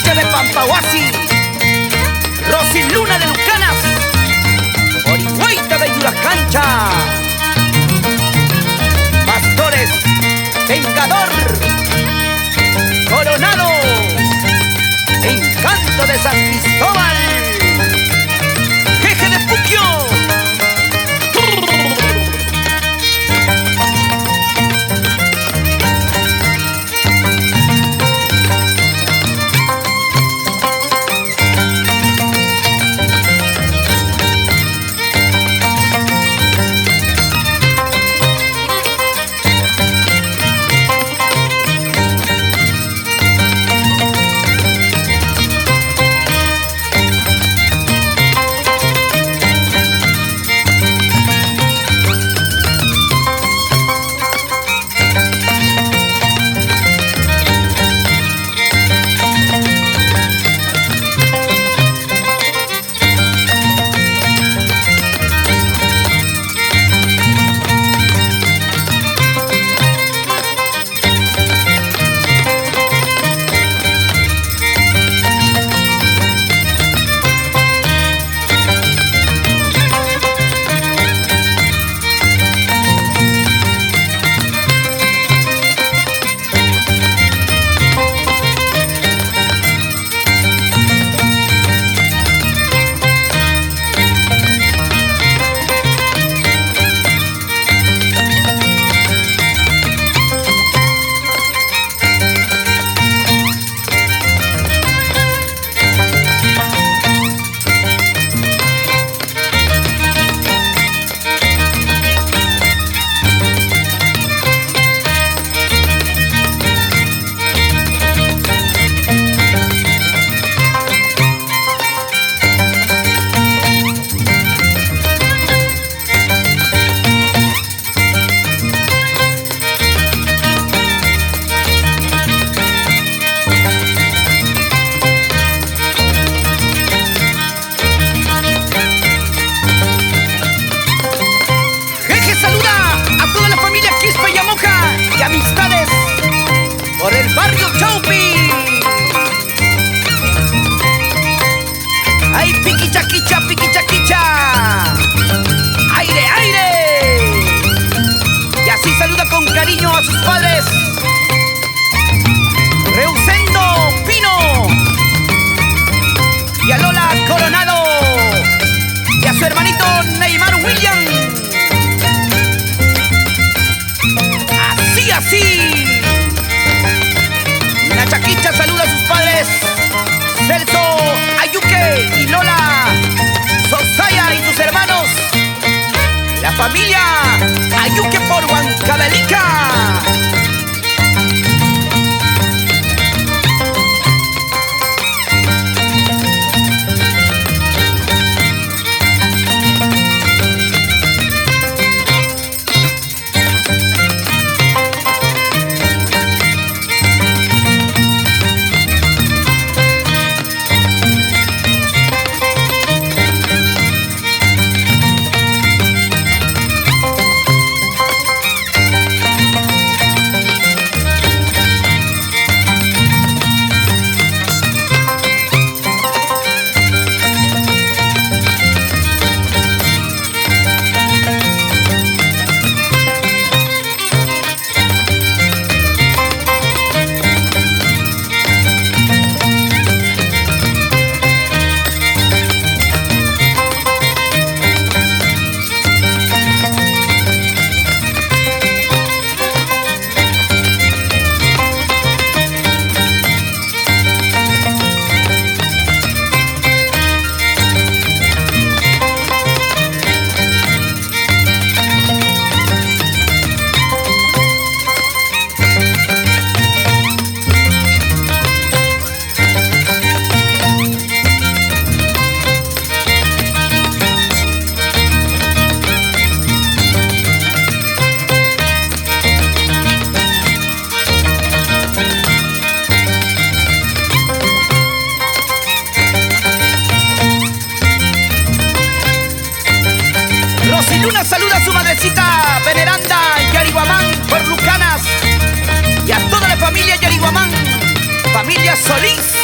Chicha de Pampahuasi, Rosy Luna de Lucanas, Orihuayta de Yuracancha, Pastores, Vengador, Coronado, Encanto de San Cristóbal, Jeje de Puquio. Por el barrio Chaupi. ¡Ay, piquichaquicha, piquichaquicha! ¡Aire, aire! Y así saluda con cariño a sus padres. Reusendo Pino. Y a Lola Coronado. Y a su hermanito Neymar William. Así, así. La Chaquicha saluda a sus padres Celso Ayuque y Lola Sosaya y sus hermanos, la familia Ayuque por Huancavelica. Luna saluda a su madrecita veneranda Yariguamán por Lucanas y a toda la familia Yariguamán, familia Solís.